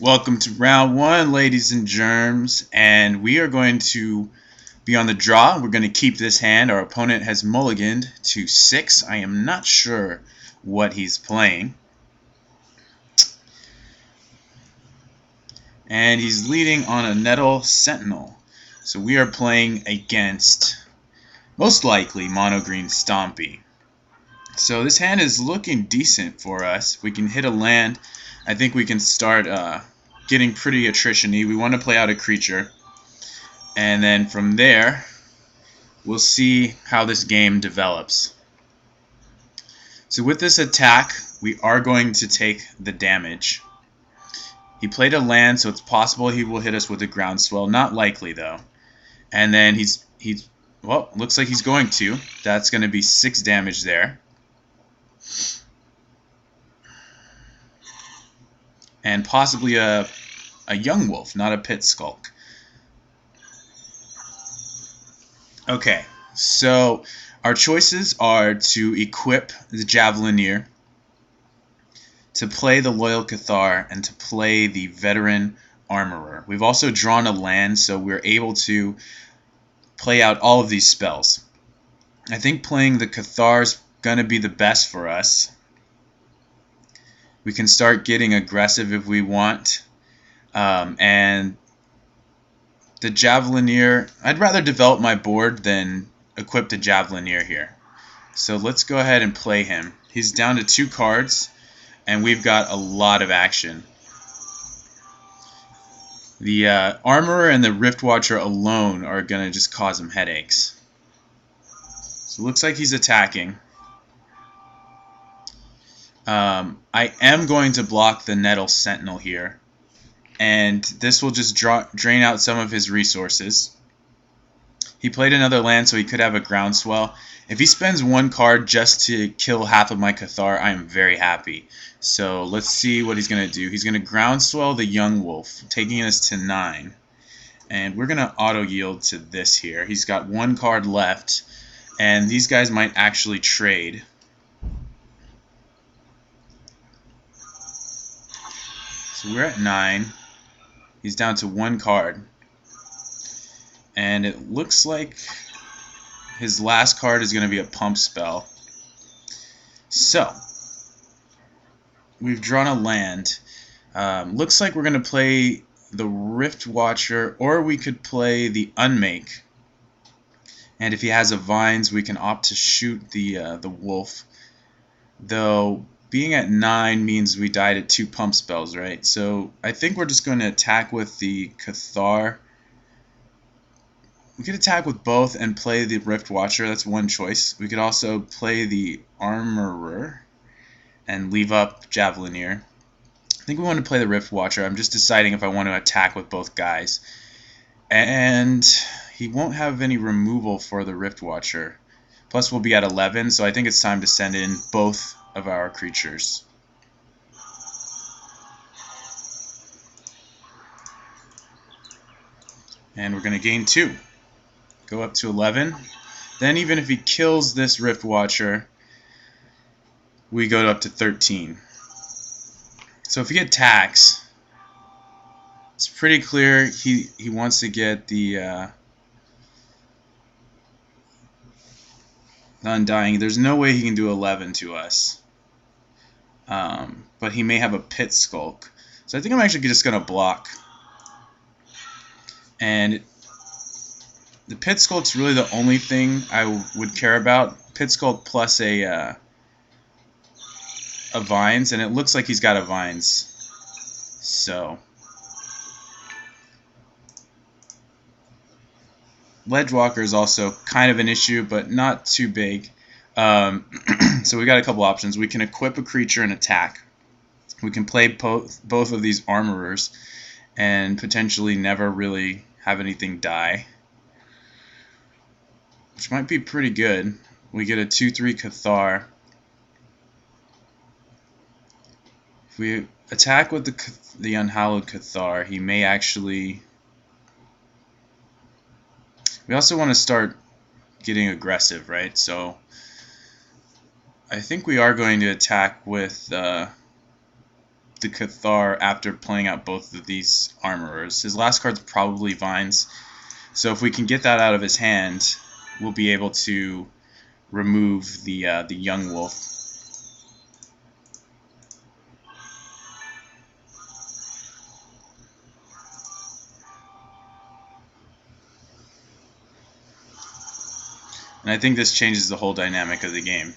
Welcome to round one, ladies and germs, and we are going to be on the draw. We're going to keep this hand. Our opponent has mulliganed to 6. I am not sure what he's playing. And he's leading on a Nettle Sentinel. So we are playing against, most likely, Mono Green Stompy. So this hand is looking decent for us. If we can hit a land, I think we can start getting pretty attrition-y. We want to play out a creature. And then from there, we'll see how this game develops. So with this attack, we are going to take the damage. He played a land, so it's possible he will hit us with a groundswell. Not likely, though. And then well, looks like he's going to. That's going to be 6 damage there. And possibly a young wolf, not a pit skulk. Okay, so our choices are to equip the Javelineer, to play the Loyal Cathar, and to play the Veteran Armorer. We've also drawn a land, so we're able to play out all of these spells. I think playing the Cathar is going to be the best for us. We can start getting aggressive if we want. And the Javelineer, I'd rather develop my board than equip the Javelineer here. So let's go ahead and play him. He's down to 2 cards, and we've got a lot of action. The Armorer and the Riftwatcher alone are going to just cause him headaches. So it looks like he's attacking. I am going to block the Nettle Sentinel here, and this will just drain out some of his resources. He played another land, so he could have a groundswell. If he spends 1 card just to kill half of my Cathar, I am very happy. So let's see what he's going to do. He's going to groundswell the young wolf, taking us to 9. And we're going to auto-yield to this here. He's got 1 card left, and these guys might actually trade. So we're at 9. He's down to 1 card. And it looks like his last card is going to be a pump spell. So, we've drawn a land. Looks like we're going to play the Riftwatcher, or we could play the Unmake. And if he has a Vines, we can opt to shoot the wolf. Though, being at 9 means we died at 2 pump spells, right? So I think we're just going to attack with the Cathar. We could attack with both and play the Riftwatcher. That's one choice. We could also play the Armorer and leave up Javelineer. I think we want to play the Riftwatcher. I'm just deciding if I want to attack with both guys. And he won't have any removal for the Riftwatcher. Plus we'll be at 11, so I think it's time to send in both of our creatures. And we're going to gain 2. Go up to 11. Then even if he kills this Riftwatcher, we go up to 13. So if he attacks, it's pretty clear he wants to get the Undying. There's no way he can do 11 to us. But he may have a Pit Skulk. So I think I'm actually just going to block. And the Pit Skulk's really the only thing I would care about. Pit Skulk plus a Vines, and it looks like he's got a Vines. So Ledgewalker is also kind of an issue, but not too big. So we got a couple options. We can equip a creature and attack. We can play both of these Armorers and potentially never really have anything die, which might be pretty good. We get a 2/3 Cathar. If we attack with the Unhallowed Cathar, he may actually... We also want to start getting aggressive, right? So I think we are going to attack with the the Cathar after playing out both of these Armorers. His last card's probably Vines, so if we can get that out of his hand, we'll be able to remove the Young Wolf. And I think this changes the whole dynamic of the game,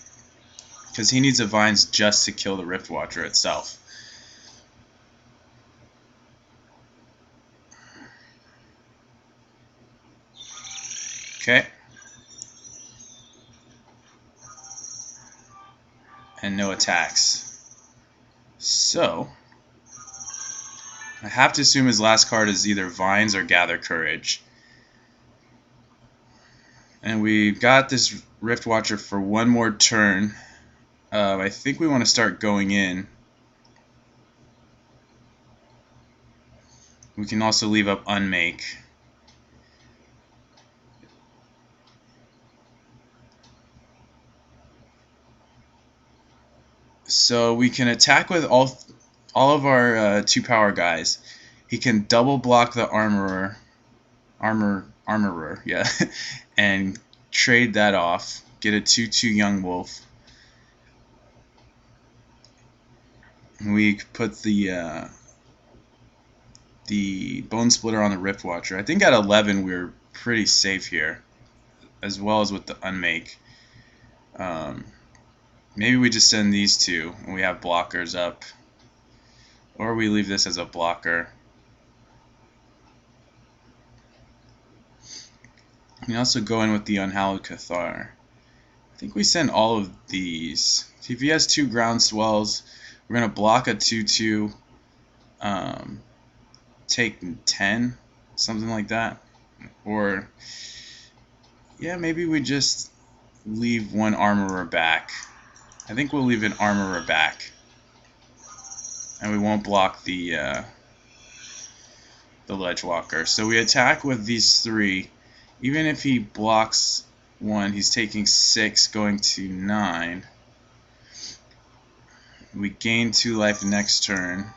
because he needs a Vines just to kill the Riftwatcher itself. Okay. And no attacks. So, I have to assume his last card is either Vines or Gather Courage. And we got this Riftwatcher for one more turn. I think we want to start going in. We can also leave up Unmake. So we can attack with all of our 2-power guys. He can double block the Armorer, yeah, and trade that off. Get a 2/2 Young Wolf. We put the Bone Splitter on the Riftwatcher. I think at 11 we're pretty safe here, as well as with the Unmake. Maybe we just send these two and we have blockers up, or we leave this as a blocker. We also go in with the Unhallowed Cathar. I think we send all of these. See, if he has 2 Ground Swells, we're going to block a 2/2, take 10, something like that. Or, yeah, maybe we just leave one Armorer back. I think we'll leave an Armorer back. And we won't block the Ledgewalker. So we attack with these 3. Even if he blocks 1, he's taking 6, going to 9. We gain 2 life next turn.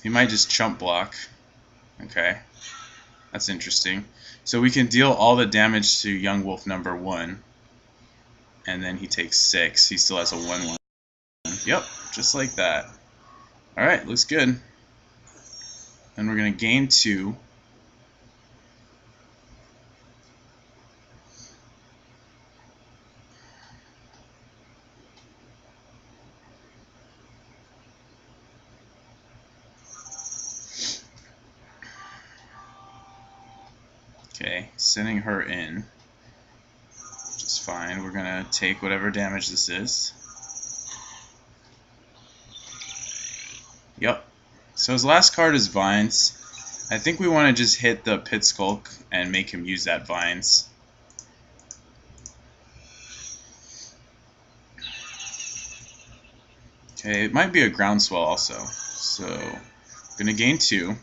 He might just chump block. Okay, that's interesting. So we can deal all the damage to Young Wolf number 1, and then he takes 6. He still has a 1/1. Yep, just like that. Alright, looks good. And we're going to gain 2. Okay, sending her in, which is fine. We're going to take whatever damage this is. Yep. So his last card is Vines. I think we want to just hit the Pit Skulk and make him use that Vines. Okay, it might be a Groundswell also. So, going to gain 2.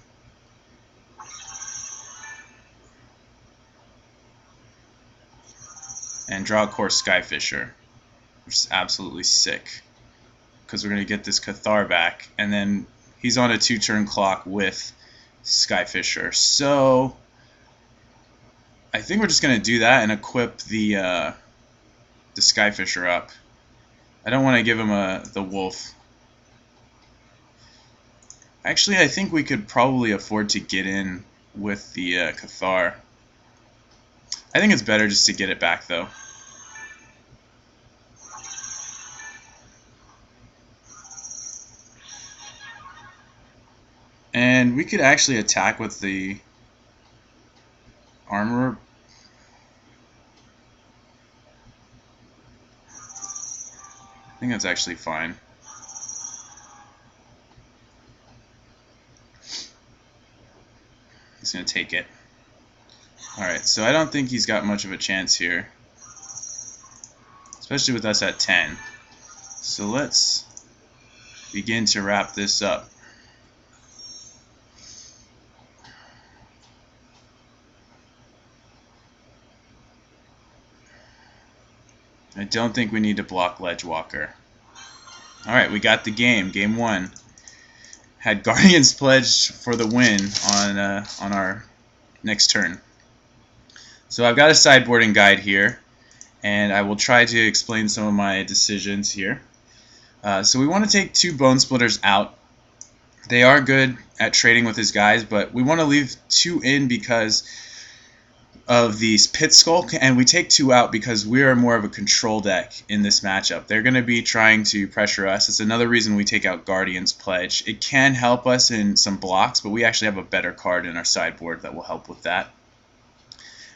And draw a Core Skyfisher, which is absolutely sick, because we're going to get this Cathar back, and then he's on a 2-turn clock with Skyfisher. So I think we're just going to do that and equip the Skyfisher up. I don't want to give him the Wolf. Actually, I think we could probably afford to get in with the Cathar. I think it's better just to get it back, though. And we could actually attack with the Armorer. I think that's actually fine. He's going to take it. Alright, so I don't think he's got much of a chance here, especially with us at 10. So let's begin to wrap this up. I don't think we need to block Ledgewalker. Alright, we got the game. Game 1. Had Guardian's Pledge for the win on our next turn. So I've got a sideboarding guide here, and I will try to explain some of my decisions here. So we want to take 2 Bone Splitters out. They are good at trading with his guys, but we want to leave 2 in because of these Pit Skulk, and we take 2 out because we are more of a control deck in this matchup. They're going to be trying to pressure us. It's another reason we take out Guardian's Pledge. It can help us in some blocks, but we actually have a better card in our sideboard that will help with that.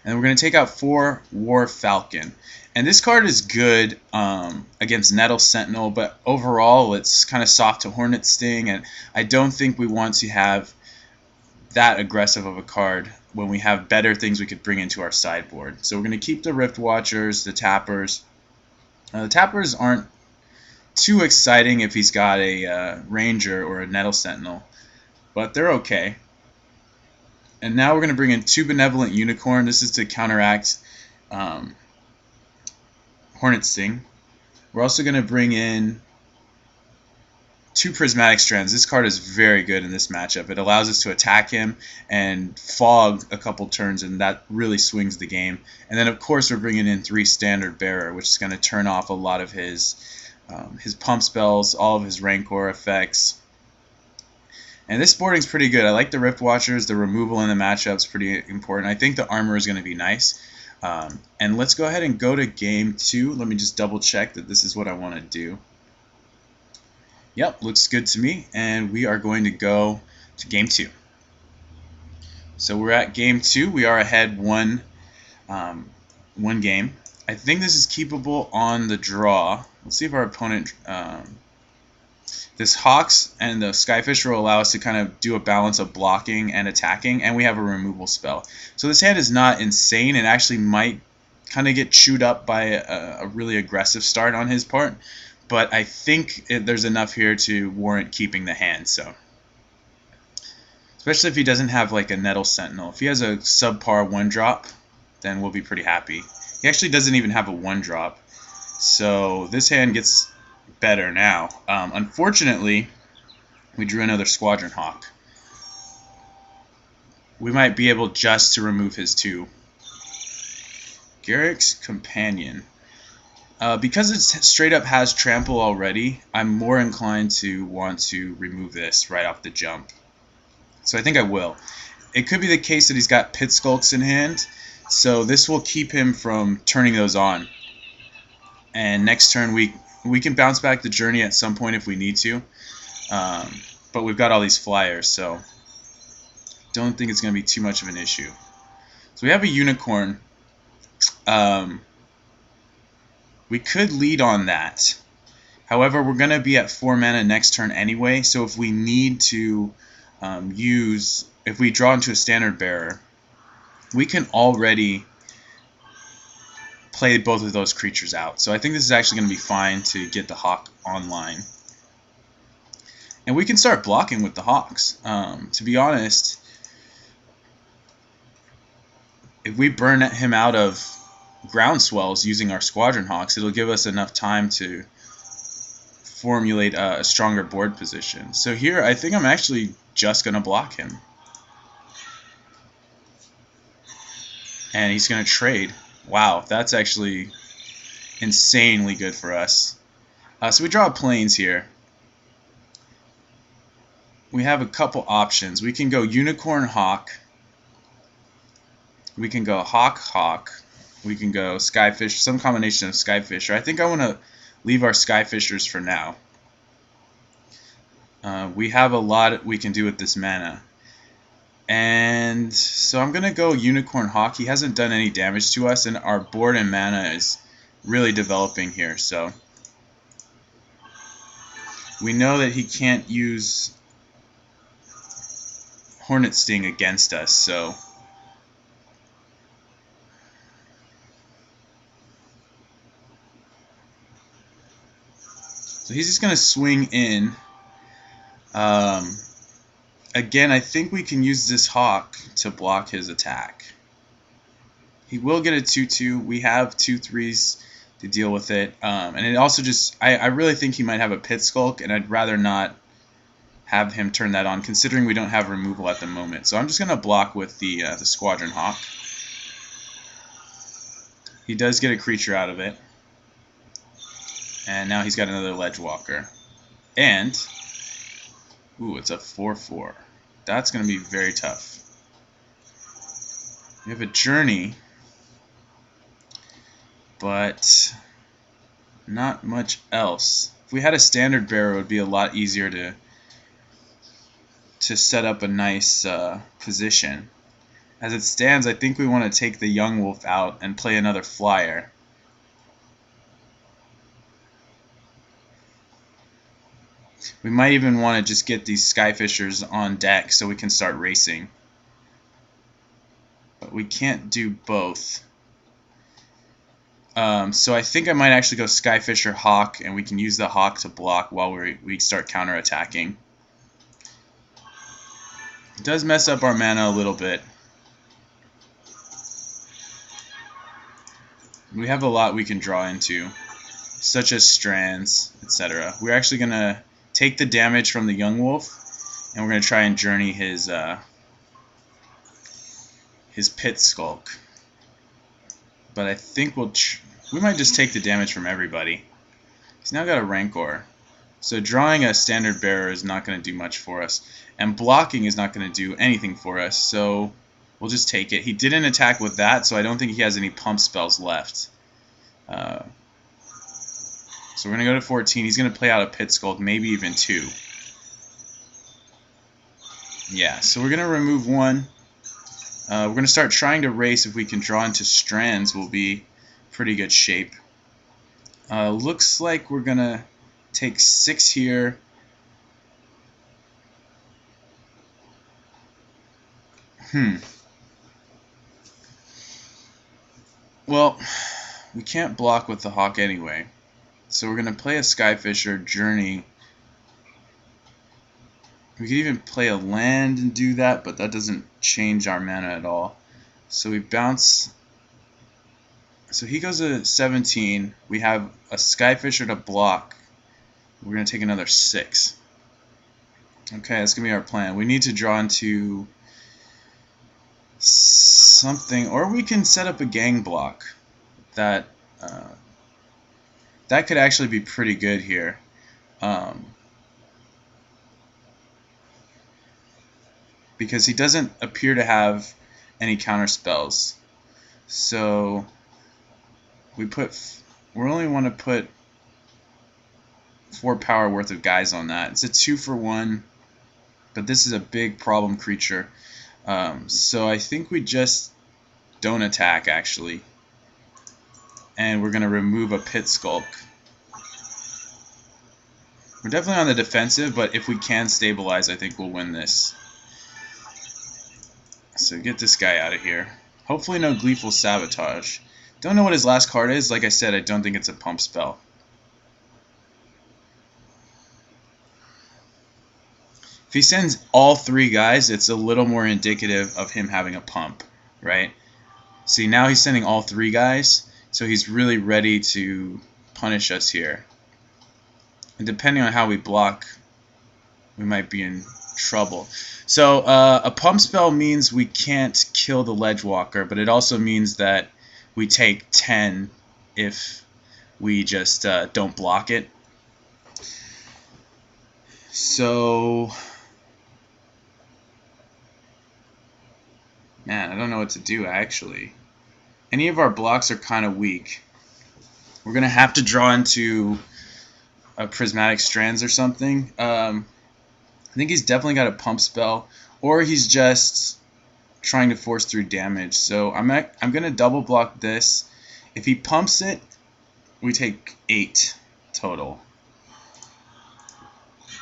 And we're going to take out 4 War Falcon. And this card is good against Nettle Sentinel, but overall it's kind of soft to Hornet Sting, and I don't think we want to have that aggressive of a card when we have better things we could bring into our sideboard. So we're going to keep the Rift Watchers, the Tappers. The Tappers aren't too exciting if he's got a Ranger or a Nettle Sentinel, but they're okay. And now we're going to bring in 2 Benevolent Unicorn. This is to counteract Hornet Sting. We're also going to bring in 2 Prismatic Strands. This card is very good in this matchup. It allows us to attack him and fog a couple turns, and that really swings the game. And then, of course, we're bringing in 3 Standard Bearer, which is going to turn off a lot of his pump spells, all of his Rancor effects. And this boarding's pretty good. I like the Rift Watchers. The removal in the matchup's pretty important. I think the armor is going to be nice. And let's go ahead and go to game 2. Let me just double check that this is what I want to do. Yep, looks good to me, and we are going to go to game 2. So we're at game 2. We are ahead one game. I think this is keepable on the draw. Let's see if our opponent... this Hawks and the Skyfisher will allow us to kind of do a balance of blocking and attacking, and we have a removal spell. So this hand is not insane. It actually might kind of get chewed up by a really aggressive start on his part. But I think there's enough here to warrant keeping the hand. So, especially if he doesn't have like a Nettle Sentinel. If he has a subpar 1-drop, then we'll be pretty happy. He actually doesn't even have a 1-drop. So this hand gets better now. Unfortunately, we drew another Squadron Hawk. We might be able just to remove his 2. Garrick's Companion. Because it straight up has Trample already, I'm more inclined to want to remove this right off the jump. So I think I will. It could be the case that he's got Pit Skulks in hand, so this will keep him from turning those on. And next turn we can bounce back the Journey at some point if we need to. But we've got all these flyers, so don't think it's going to be too much of an issue. So we have a Unicorn. We could lead on that. However, we're going to be at 4 mana next turn anyway, so if we need to if we draw into a Standard Bearer, we can already play both of those creatures out. So I think this is actually going to be fine to get the Hawk online. And we can start blocking with the Hawks. To be honest, if we burn him out of Groundswells using our Squadron Hawks, it'll give us enough time to formulate a stronger board position. So here, I think I'm actually just going to block him. And he's going to trade. Wow, that's actually insanely good for us. So we draw Plains here. We have a couple options. We can go Unicorn Hawk. We can go Hawk. We can go Skyfish, some combination of Skyfisher. I think I want to leave our Skyfishers for now. We have a lot we can do with this mana. And so I'm going to go Unicorn Hawk. He hasn't done any damage to us, and our board and mana is really developing here. So we know that he can't use Hornet Sting against us, so he's just going to swing in. Again, I think we can use this Hawk to block his attack. He will get a 2/2. We have 2/3s to deal with it. And it also just, I really think he might have a Pit Skulk, and I'd rather not have him turn that on, considering we don't have removal at the moment. So I'm just going to block with the Squadron Hawk. He does get a creature out of it. And now he's got another Ledge Walker. And, ooh, it's a 4/4. That's going to be very tough. We have a Journey, but not much else. If we had a Standard Bearer, it would be a lot easier to set up a nice position. As it stands, I think we want to take the Young Wolf out and play another flyer. We might even want to just get these Skyfishers on deck so we can start racing. But we can't do both. So I think I might actually go Skyfisher Hawk, and we can use the Hawk to block while we start counterattacking. It does mess up our mana a little bit. We have a lot we can draw into, such as Strands, etc. We're actually going to take the damage from the Young Wolf, and we're going to try and journey his Pit Skulk. But I think we might just take the damage from everybody. He's now got a Rancor. So drawing a Standard Bearer is not going to do much for us. And blocking is not going to do anything for us. So we'll just take it. He didn't attack with that, so I don't think he has any pump spells left. So we're going to go to 14. He's going to play out a Pit Skulk, maybe even 2. Yeah, so we're going to remove 1. We're going to start trying to race. If we can draw into Strands, we'll be pretty good shape. Looks like we're going to take 6 here. Well, we can't block with the Hawk anyway. So we're going to play a Skyfisher, Journey. We could even play a land and do that, but that doesn't change our mana at all. So we bounce. So he goes to 17. We have a Skyfisher to block. We're going to take another 6. Okay, that's going to be our plan. We need to draw into something, or we can set up a gang block. That could actually be pretty good here. Because he doesn't appear to have any counter spells. So we only want to put 4 power worth of guys on that. It's a 2-for-1, but this is a big problem creature. So I think we just don't attack, actually. And we're going to remove a Pit Skulk. We're definitely on the defensive, but if we can stabilize, I think we'll win this. So get this guy out of here. Hopefully no Gleeful Sabotage. Don't know what his last card is. Like I said, I don't think it's a pump spell. If he sends all 3 guys, it's a little more indicative of him having a pump, right? See, now he's sending all 3 guys, so he's really ready to punish us here. And depending on how we block, we might be in trouble. So a pump spell means we can't kill the Ledge Walker, but it also means that we take 10 if we just don't block it. So, man, I don't know what to do, actually. Any of our blocks are kind of weak. We're going to have to draw into a Prismatic Strands or something. I think he's definitely got a pump spell, or he's just trying to force through damage. So I'm going to double block this. If he pumps it, we take 8 total.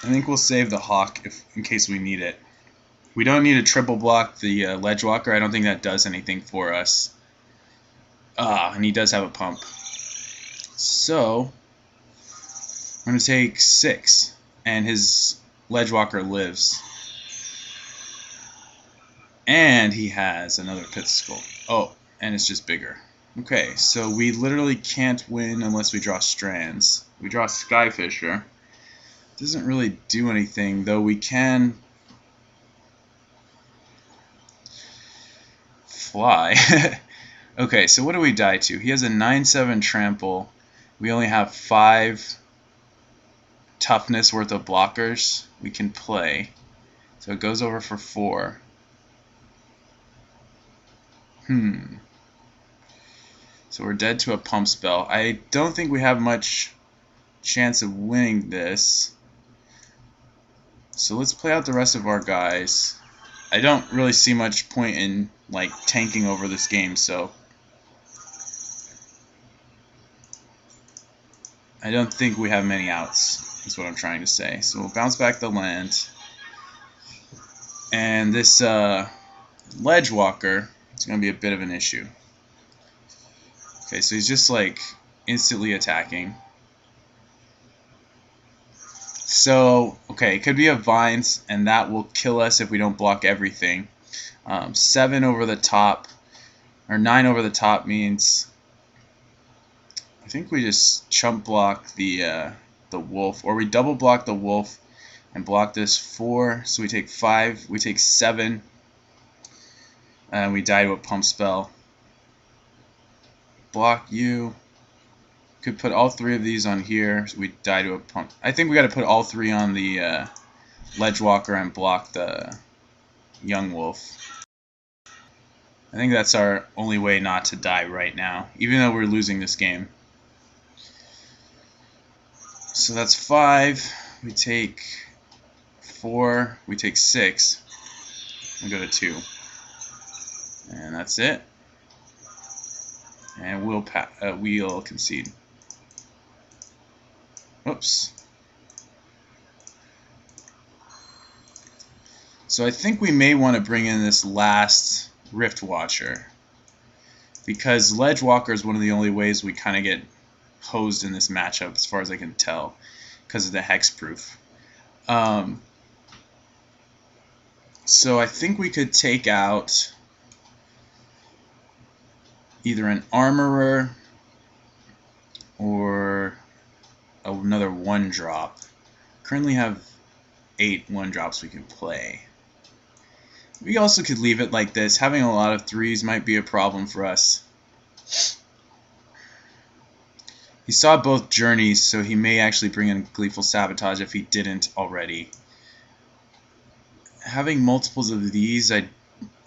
I think we'll save the Hawk in case we need it. We don't need to triple block the Ledge Walker. I don't think that does anything for us. And he does have a pump. So I'm going to take 6, and his Ledge Walker lives. And he has another Pit Skull. Oh, and it's just bigger. Okay, so we literally can't win unless we draw Strands. We draw Skyfisher. Doesn't really do anything, though we can fly. Okay, so what do we die to? He has a 9/7 trample. We only have 5 toughness worth of blockers we can play. So it goes over for 4. So we're dead to a pump spell. I don't think we have much chance of winning this. So let's play out the rest of our guys. I don't really see much point in like tanking over this game, so I don't think we have many outs, is what I'm trying to say. So we'll bounce back the land. And this Ledge Walker is going to be a bit of an issue. Okay, so he's just like instantly attacking. So, okay, it could be a Vines, and that will kill us if we don't block everything. 7 over the top, or 9 over the top means I think we just chump block the wolf, or we double block the wolf and block this 4. So we take 5, we take 7, and we die to a pump spell. Block you. Could put all 3 of these on here. So we die to a pump. I think we got to put all 3 on the Ledge Walker and block the young wolf. I think that's our only way not to die right now, even though we're losing this game. So that's 5. We take 4. We take 6. We go to 2. And that's it. And we'll concede. Oops. So I think we may want to bring in this last Rift Watcher, because Ledge Walker is one of the only ways we kind of get hosed in this matchup, as far as I can tell, because of the hexproof. So I think we could take out either an Armorer or another 1-drop. Currently have 8 1-drops we can play. We also could leave it like this. Having a lot of 3s might be a problem for us. He saw both journeys, so he may actually bring in Gleeful Sabotage if he didn't already. Having multiples of these, I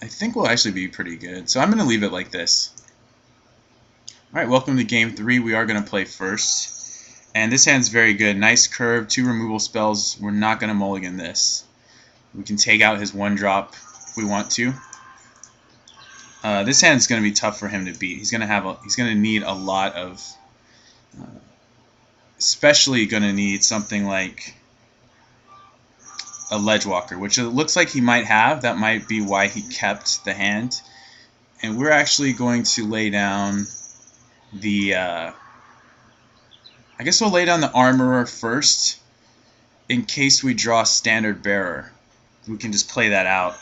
think will actually be pretty good. So I'm going to leave it like this. Alright, welcome to game 3. We are going to play first. And this hand's very good. Nice curve, 2 removal spells. We're not going to mulligan this. We can take out his 1-drop if we want to. This hand's going to be tough for him to beat. He's going to need a lot of, especially going to need something like a Ledge Walker, which it looks like he might have. That might be why he kept the hand. And we're actually going to lay down the I guess we'll lay down the Armorer first in case we draw Standard Bearer. We can just play that out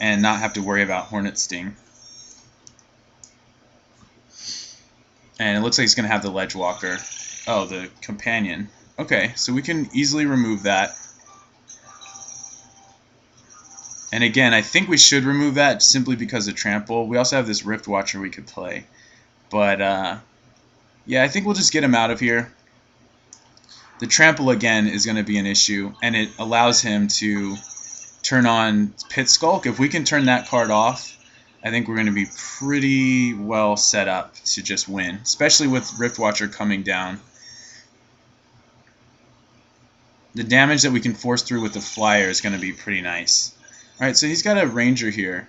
and not have to worry about Hornet Sting. And it looks like he's going to have the Ledge Walker. Oh, the Companion. Okay, so we can easily remove that. And again, I think we should remove that simply because of Trample. We also have this Rift Watcher we could play. But, yeah, I think we'll just get him out of here. The Trample, again, is going to be an issue, and it allows him to turn on Pit Skulk. If we can turn that card off, I think we're going to be pretty well set up to just win, especially with Rift Watcher coming down. The damage that we can force through with the Flyer is going to be pretty nice. Alright, so he's got a Ranger here,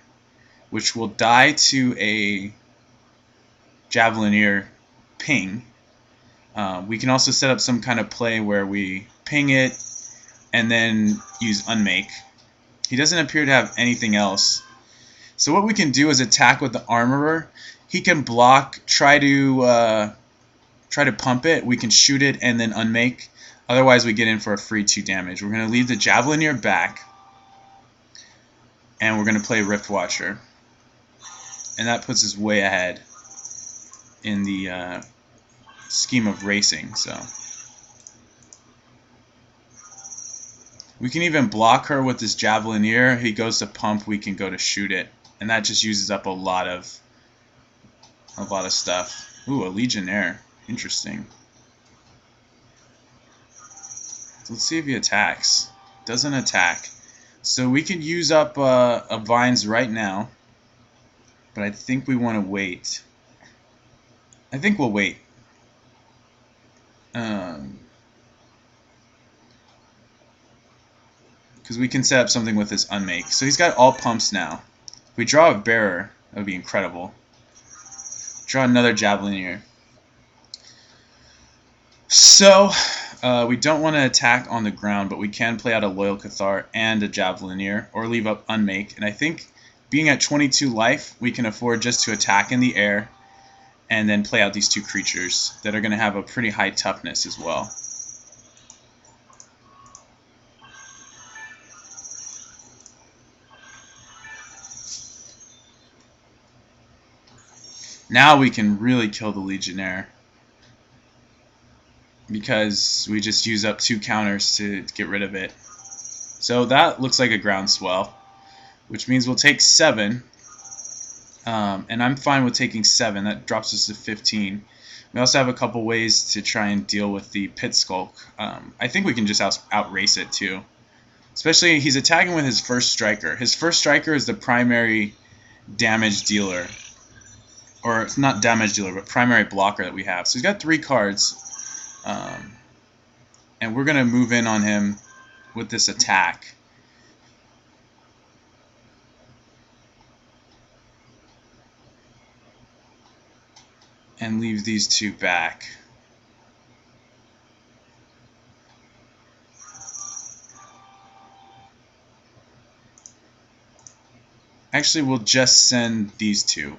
which will die to a Javelineer ping. We can also set up some kind of play where we ping it and then use Unmake. He doesn't appear to have anything else. So what we can do is attack with the Armorer. He can block, try to pump it. We can shoot it and then Unmake. Otherwise we get in for a free 2 damage. We're going to leave the Javelineer back. And we're going to play Rift Watcher. And that puts us way ahead. in the scheme of racing. So we can even block her with this Javelineer. He goes to pump, we can go to shoot it, and that just uses up a lot of stuff. Ooh, a Legionnaire. Interesting. So let's see if he attacks. Doesn't attack. So we can use up a Vines right now, but I think we want to wait. I think we'll wait. Because we can set up something with this Unmake. So he's got all pumps now. If we draw a Bearer, that would be incredible. Draw another Javelineer. So we don't want to attack on the ground, but we can play out a Loyal Cathar and a Javelineer, or leave up Unmake. And I think being at 22 life, we can afford just to attack in the air and then play out these two creatures that are going to have a pretty high toughness as well. Now we can really kill the Legionnaire, because we just use up 2 counters to get rid of it. So that looks like a groundswell, which means we'll take 7. And I'm fine with taking 7. That drops us to 15. We also have a couple ways to try and deal with the Pit Skulk. I think we can just outrace it too. Especially he's attacking with his first striker. His first striker is the primary damage dealer. Or not damage dealer, but primary blocker that we have. So he's got 3 cards. And we're going to move in on him with this attack. And leave these 2 back. Actually, we'll just send these 2.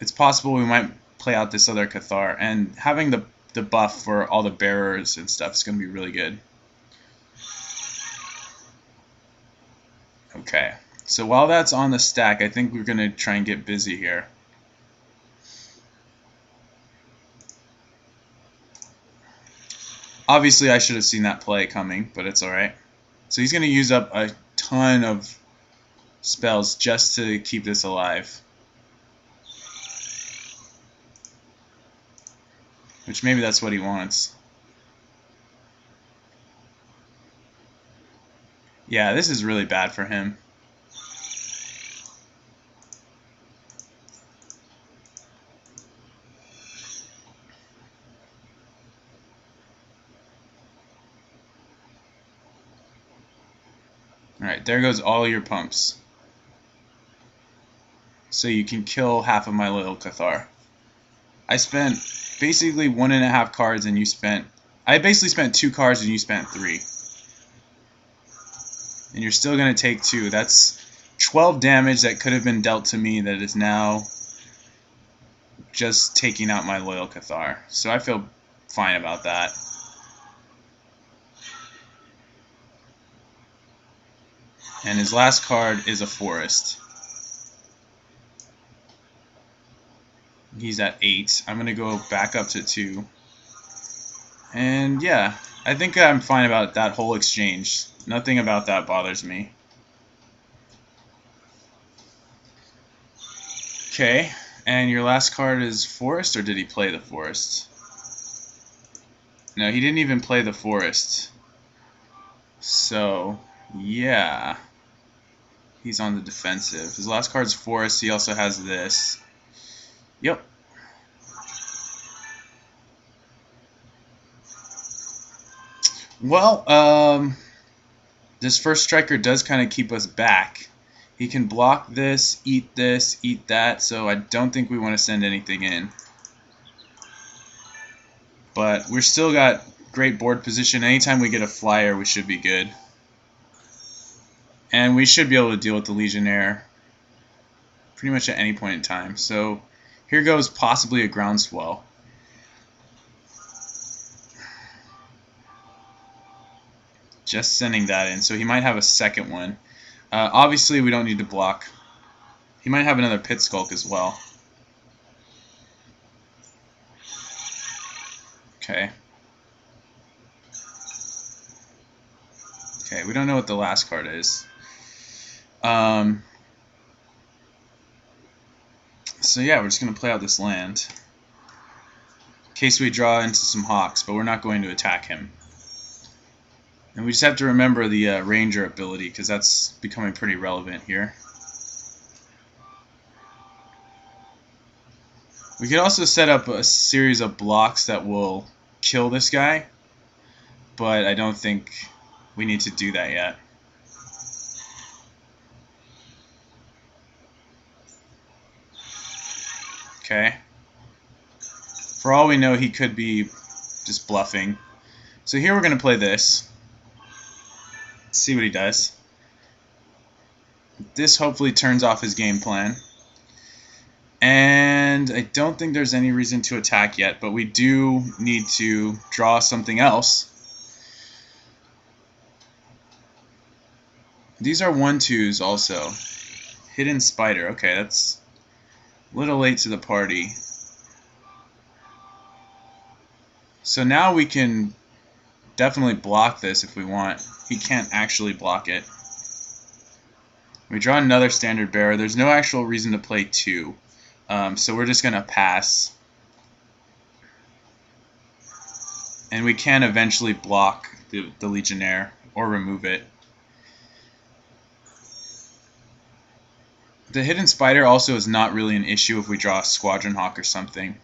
It's possible we might play out this other Cathar, and having the buff for all the bearers and stuff is going to be really good. Okay, so while that's on the stack, I think we're going to try and get busy here. Obviously, I should have seen that play coming, but it's alright. So he's going to use up a ton of spells just to keep this alive. Which maybe that's what he wants. Yeah, this is really bad for him. Alright, there goes all your pumps. So you can kill half of my Loyal Cathar. I spent basically 1.5 cards and you spent... I basically spent 2 cards and you spent 3. And you're still going to take 2. That's 12 damage that could have been dealt to me that is now just taking out my Loyal Cathar. So I feel fine about that. And his last card is a Forest. He's at 8. I'm going to go back up to 2. And yeah, I think I'm fine about that whole exchange. Nothing about that bothers me. Okay, and your last card is Forest, or did he play the Forest? No, he didn't even play the Forest. So, yeah. He's on the defensive. His last card's Forest. He also has this. Yep. Well, this first striker does kind of keep us back. He can block this, eat that, so I don't think we want to send anything in. But we're still got great board position. Anytime we get a flyer, we should be good. And we should be able to deal with the Legionnaire pretty much at any point in time. So here goes possibly a Groundswell. Just sending that in. So he might have a second one. Obviously, we don't need to block. He might have another Pit Skulk as well. Okay. Okay, we don't know what the last card is. So yeah, we're just going to play out this land. In case we draw into some hawks, but we're not going to attack him. And we just have to remember the ranger ability, because that's becoming pretty relevant here. We could also set up a series of blocks that will kill this guy, but I don't think we need to do that yet. Okay. For all we know, he could be just bluffing. So here we're going to play this. See what he does. This hopefully turns off his game plan. And I don't think there's any reason to attack yet, but we do need to draw something else. These are 1/2s also. Hidden Spider. Okay, that's a little late to the party. So now we can definitely block this if we want. He can't actually block it. We draw another standard bearer. There's no actual reason to play 2. So we're just going to pass. And we can eventually block the Legionnaire or remove it. The Hidden Spider also is not really an issue if we draw a Squadron Hawk or something.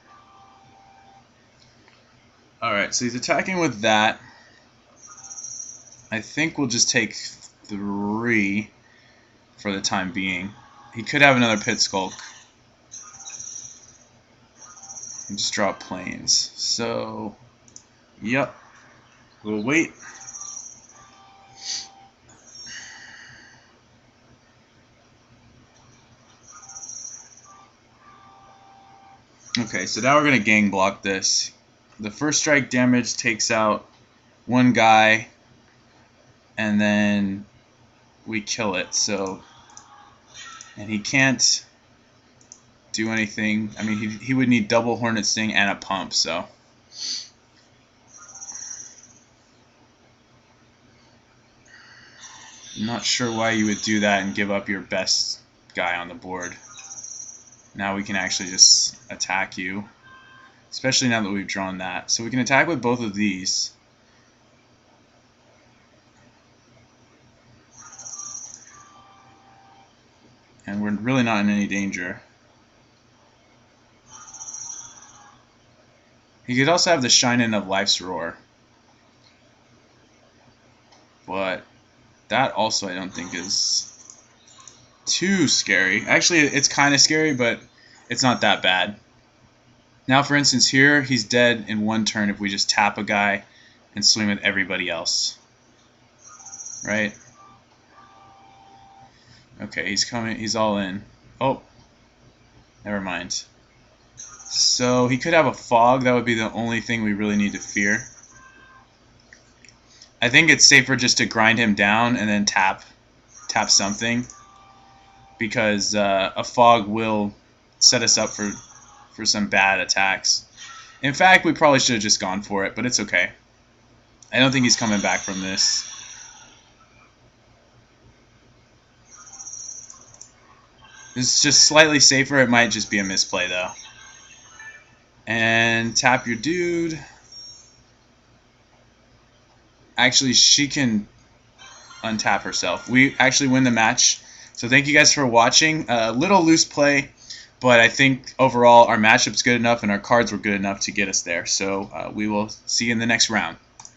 Alright, so he's attacking with that. I think we'll just take 3 for the time being. He could have another Pit Skulk. And just draw planes. So, yep. We'll wait. Okay, so now we're going to gang block this. The first strike damage takes out one guy, and then we kill it. So, and he can't do anything. I mean, he would need double Hornet Sting and a pump, so. I'm not sure why you would do that and give up your best guy on the board. Now we can actually just attack you, especially now that we've drawn that. So we can attack with both of these. And we're really not in any danger. He could also have the Shine In of Life's Roar. But that also I don't think is too scary. Actually, it's kind of scary, but it's not that bad. Now, for instance, here he's dead in 1 turn if we just tap a guy and swing with everybody else. Right? Okay, he's coming. He's all in. Oh, never mind. So he could have a fog. That would be the only thing we really need to fear. I think it's safer just to grind him down and then tap something, because a fog will set us up for some bad attacks. In fact, we probably should have just gone for it, but it's okay. I don't think he's coming back from this. This is just slightly safer. It might just be a misplay, though. And tap your dude. Actually, she can untap herself. We actually win the match. So thank you guys for watching. A little loose play, but I think overall our matchup's good enough and our cards were good enough to get us there. So we will see you in the next round.